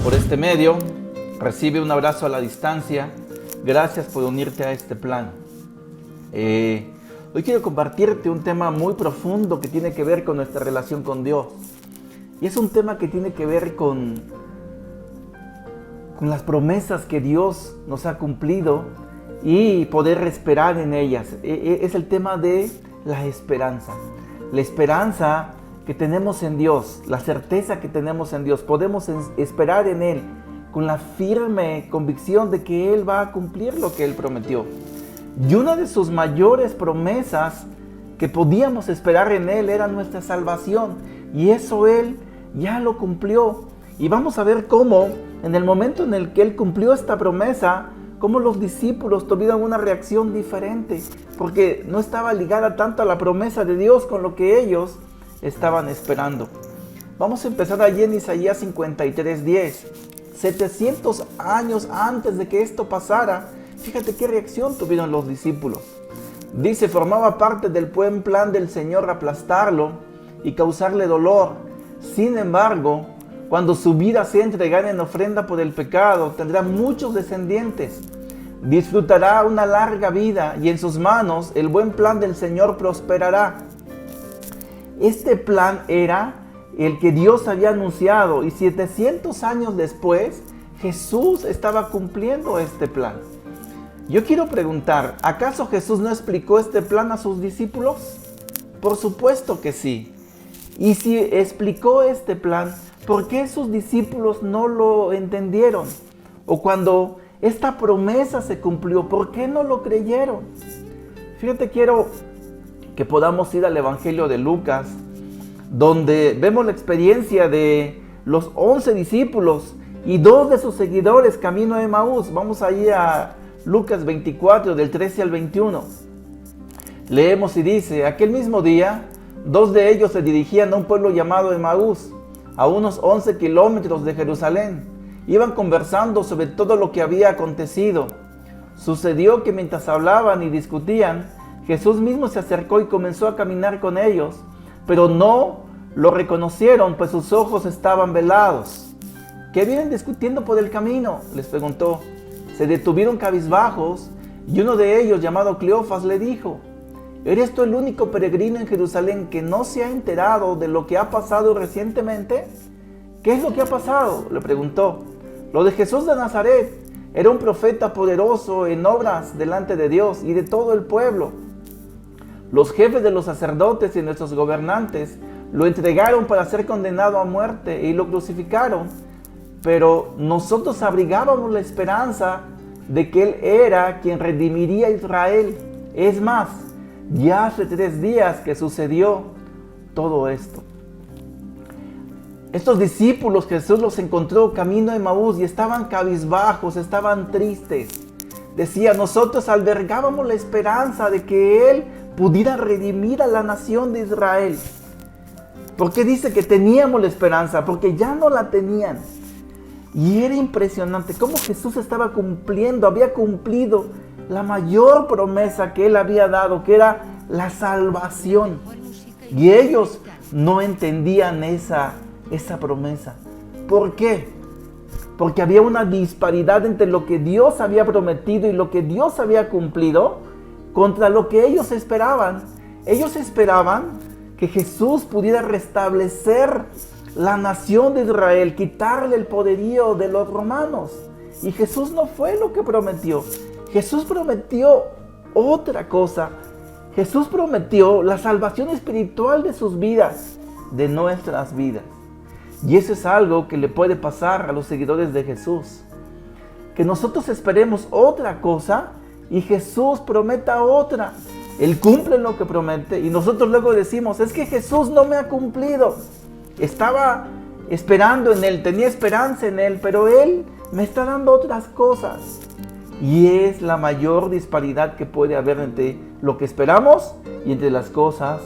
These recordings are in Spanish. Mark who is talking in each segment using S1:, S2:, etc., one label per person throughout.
S1: por este medio. Recibe un abrazo a la distancia. Gracias por unirte a este plan. Hoy quiero compartirte un tema muy profundo que tiene que ver con nuestra relación con Dios. Y es un tema que tiene que ver con las promesas que Dios nos ha cumplido y poder esperar en ellas. Es el tema de la esperanza. La esperanza que tenemos en Dios, la certeza que tenemos en Dios. Podemos esperar en Él con la firme convicción de que Él va a cumplir lo que Él prometió. Y una de sus mayores promesas que podíamos esperar en Él era nuestra salvación. Y eso Él ya lo cumplió. Y vamos a ver cómo, en el momento en el que Él cumplió esta promesa, cómo los discípulos tuvieron una reacción diferente, porque no estaba ligada tanto a la promesa de Dios con lo que ellos estaban esperando. Vamos a empezar allí en Isaías 53:10. 700 años antes de que esto pasara, fíjate qué reacción tuvieron los discípulos. Dice: formaba parte del buen plan del Señor aplastarlo y causarle dolor. Sin embargo, cuando su vida sea entregada en ofrenda por el pecado, tendrá muchos descendientes. Disfrutará una larga vida y en sus manos el buen plan del Señor prosperará. Este plan era el que Dios había anunciado, y 700 años después, Jesús estaba cumpliendo este plan. Yo quiero preguntar, ¿acaso Jesús no explicó este plan a sus discípulos? Por supuesto que sí. Y si explicó este plan, ¿por qué sus discípulos no lo entendieron? O cuando esta promesa se cumplió, ¿por qué no lo creyeron? Fíjate, quiero que podamos ir al Evangelio de Lucas, donde vemos la experiencia de los 11 discípulos y 2 de sus seguidores camino a Emaús. Vamos ahí a Lucas 24, del 13 al 21. Leemos y dice: aquel mismo día, 2 de ellos se dirigían a un pueblo llamado Emaús, a unos 11 kilómetros de Jerusalén. Iban conversando sobre todo lo que había acontecido. Sucedió que mientras hablaban y discutían, Jesús mismo se acercó y comenzó a caminar con ellos, pero no lo reconocieron, pues sus ojos estaban velados. ¿Qué vienen discutiendo por el camino?, les preguntó. Se detuvieron cabizbajos y uno de ellos, llamado Cleofas, le dijo: ¿eres tú el único peregrino en Jerusalén que no se ha enterado de lo que ha pasado recientemente? ¿Qué es lo que ha pasado?, le preguntó. Lo de Jesús de Nazaret. Era un profeta poderoso en obras delante de Dios y de todo el pueblo. Los jefes de los sacerdotes y nuestros gobernantes lo entregaron para ser condenado a muerte y lo crucificaron. Pero nosotros abrigábamos la esperanza de que Él era quien redimiría a Israel. Es más, ya hace 3 días que sucedió todo esto. Estos discípulos, Jesús los encontró camino a Emaús y estaban cabizbajos, estaban tristes. Decía: nosotros albergábamos la esperanza de que Él pudiera redimir a la nación de Israel. ¿Por qué dice que teníamos la esperanza? Porque ya no la tenían. Y era impresionante cómo Jesús estaba cumpliendo, había cumplido la mayor promesa que Él había dado, que era la salvación. Y ellos no entendían esa promesa. ¿Por qué? Porque había una disparidad entre lo que Dios había prometido y lo que Dios había cumplido contra lo que ellos esperaban. Ellos esperaban que Jesús pudiera restablecer la nación de Israel, quitarle el poderío de los romanos. Y Jesús no fue lo que prometió. Jesús prometió otra cosa. Jesús prometió la salvación espiritual de sus vidas, de nuestras vidas. Y eso es algo que le puede pasar a los seguidores de Jesús. Que nosotros esperemos otra cosa y Jesús prometa otra. Él cumple lo que promete y nosotros luego decimos: es que Jesús no me ha cumplido. Estaba esperando en Él, tenía esperanza en Él, pero Él me está dando otras cosas. Y es la mayor disparidad que puede haber entre lo que esperamos y entre las cosas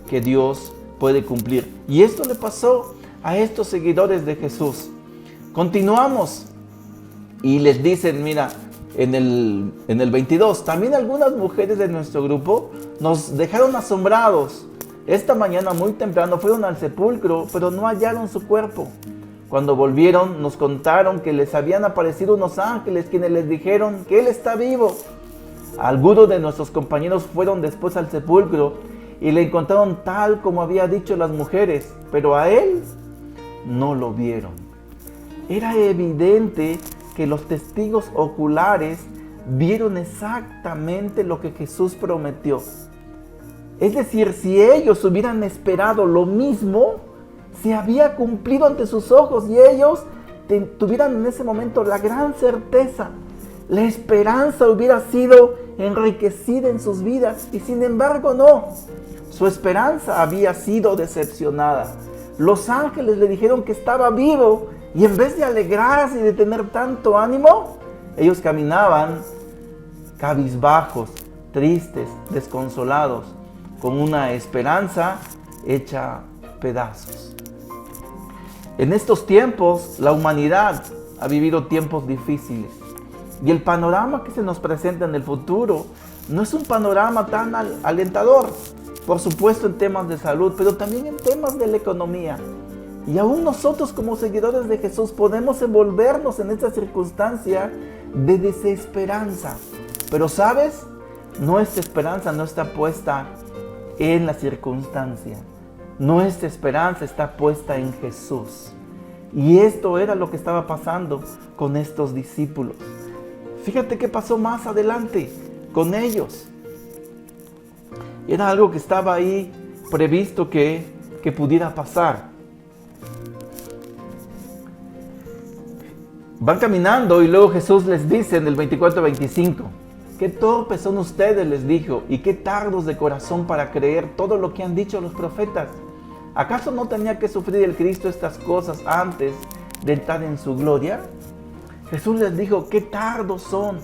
S1: que Dios puede cumplir. Y esto le pasó a estos seguidores de Jesús. Continuamos y les dicen, mira, en el 22, también algunas mujeres de nuestro grupo nos dejaron asombrados. Esta mañana muy temprano fueron al sepulcro, pero no hallaron su cuerpo. Cuando volvieron, nos contaron que les habían aparecido unos ángeles quienes les dijeron que Él está vivo. Algunos de nuestros compañeros fueron después al sepulcro y le encontraron tal como había dicho las mujeres, pero a Él no lo vieron. Era evidente que los testigos oculares vieron exactamente lo que Jesús prometió. Es decir, si ellos hubieran esperado lo mismo, se había cumplido ante sus ojos y ellos tuvieran en ese momento la gran certeza. La esperanza hubiera sido enriquecida en sus vidas y sin embargo no. Su esperanza había sido decepcionada. Los ángeles le dijeron que estaba vivo y en vez de alegrarse y de tener tanto ánimo, ellos caminaban cabizbajos, tristes, desconsolados, con una esperanza hecha pedazos. En estos tiempos, la humanidad ha vivido tiempos difíciles y el panorama que se nos presenta en el futuro no es un panorama tan alentador, por supuesto en temas de salud, pero también en temas de la economía. Y aún nosotros como seguidores de Jesús podemos envolvernos en esta circunstancia de desesperanza. Pero ¿sabes? Nuestra esperanza no está puesta en la circunstancia. Nuestra esperanza está puesta en Jesús. Y esto era lo que estaba pasando con estos discípulos. Fíjate qué pasó más adelante con ellos. Era algo que estaba ahí previsto que pudiera pasar. Van caminando y luego Jesús les dice en el 24-25, qué torpes son ustedes, les dijo, y qué tardos de corazón para creer todo lo que han dicho los profetas. ¿Acaso no tenía que sufrir el Cristo estas cosas antes de entrar en su gloria? Jesús les dijo, qué tardos son,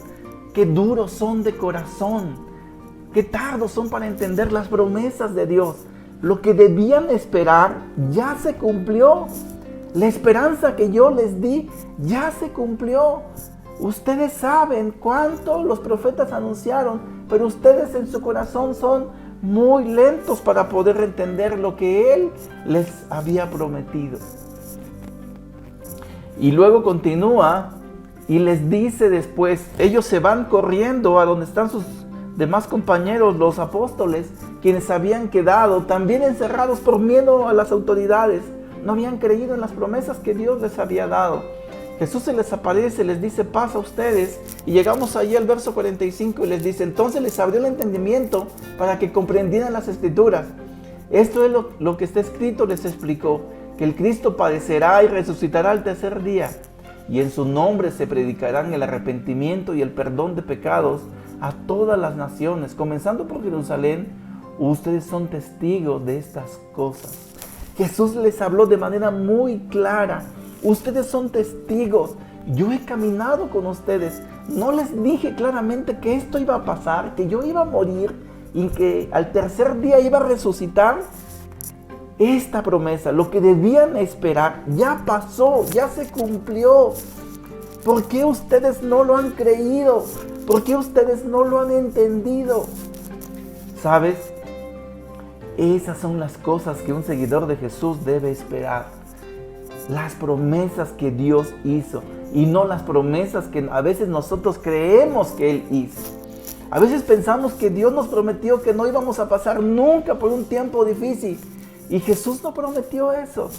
S1: qué duros son de corazón, qué tardos son para entender las promesas de Dios. Lo que debían esperar ya se cumplió. La esperanza que yo les di ya se cumplió. Ustedes saben cuánto los profetas anunciaron, pero ustedes en su corazón son muy lentos para poder entender lo que Él les había prometido. Y luego continúa y les dice después, ellos se van corriendo a donde están sus demás compañeros, los apóstoles, quienes habían quedado también encerrados por miedo a las autoridades. No habían creído en las promesas que Dios les había dado. Jesús se les aparece, les dice, paz a ustedes. Y llegamos allí al verso 45 y les dice, entonces les abrió el entendimiento para que comprendieran las Escrituras. Esto es lo que está escrito, les explicó, que el Cristo padecerá y resucitará al tercer día. Y en su nombre se predicarán el arrepentimiento y el perdón de pecados a todas las naciones, comenzando por Jerusalén. Ustedes son testigos de estas cosas. Jesús les habló de manera muy clara. Ustedes son testigos. Yo he caminado con ustedes. No les dije claramente que esto iba a pasar, que yo iba a morir y que al tercer día iba a resucitar. Esta promesa, lo que debían esperar, ya pasó, ya se cumplió. ¿Por qué ustedes no lo han creído? ¿Por qué ustedes no lo han entendido? ¿Sabes? Esas son las cosas que un seguidor de Jesús debe esperar. Las promesas que Dios hizo y no las promesas que a veces nosotros creemos que Él hizo. A veces pensamos que Dios nos prometió que no íbamos a pasar nunca por un tiempo difícil y Jesús no prometió eso.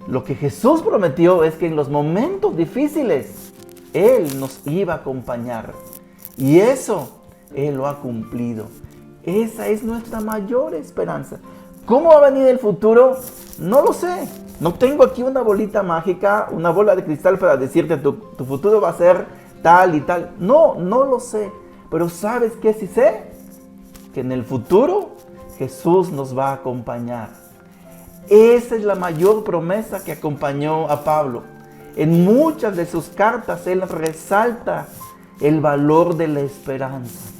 S1: Lo que Jesús prometió es que en los momentos difíciles Él nos iba a acompañar y eso Él lo ha cumplido. Esa es nuestra mayor esperanza. ¿Cómo va a venir el futuro? No lo sé. No tengo aquí una bolita mágica, una bola de cristal para decirte tu futuro va a ser tal y tal. No lo sé. Pero ¿sabes qué sí sé? Que en el futuro Jesús nos va a acompañar. Esa es la mayor promesa que acompañó a Pablo. En muchas de sus cartas él resalta el valor de la esperanza.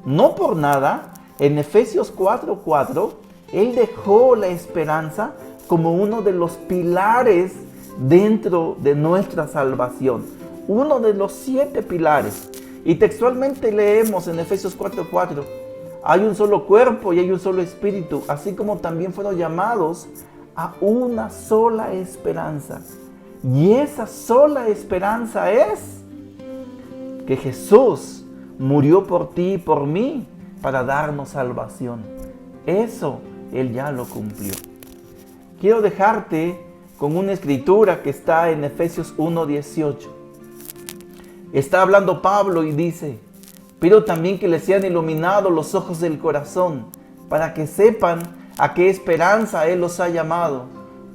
S1: No por nada, en Efesios 4:4, él dejó la esperanza como uno de los pilares dentro de nuestra salvación. Uno de los 7 pilares. Y textualmente leemos en Efesios 4:4, hay un solo cuerpo y hay un solo espíritu, así como también fueron llamados a una sola esperanza. Y esa sola esperanza es que Jesús murió por ti y por mí para darnos salvación. Eso Él ya lo cumplió. Quiero dejarte con una escritura que está en Efesios 1:18. Está hablando Pablo y dice: pero también que les sean iluminados los ojos del corazón, para que sepan a qué esperanza Él los ha llamado,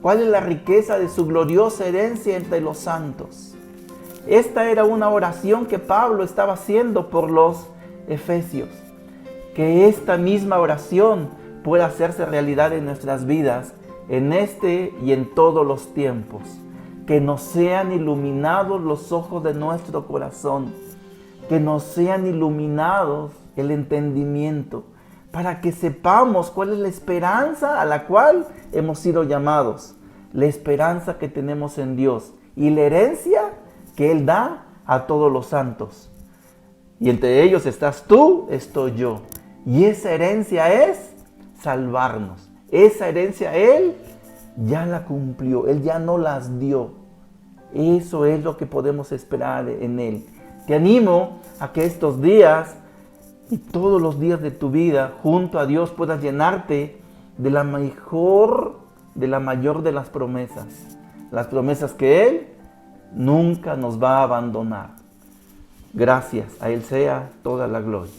S1: cuál es la riqueza de su gloriosa herencia entre los santos. Esta era una oración que Pablo estaba haciendo por los efesios. Que esta misma oración pueda hacerse realidad en nuestras vidas, en este y en todos los tiempos. Que nos sean iluminados los ojos de nuestro corazón, que nos sean iluminados el entendimiento, para que sepamos cuál es la esperanza a la cual hemos sido llamados, la esperanza que tenemos en Dios y la herencia que Él da a todos los santos. Y entre ellos estás tú, estoy yo. Y esa herencia es salvarnos. Esa herencia Él ya la cumplió, Él ya no las dio. Eso es lo que podemos esperar en Él. Te animo a que estos días y todos los días de tu vida junto a Dios puedas llenarte de la mayor de las promesas que Él nunca nos va a abandonar. Gracias, a Él sea toda la gloria.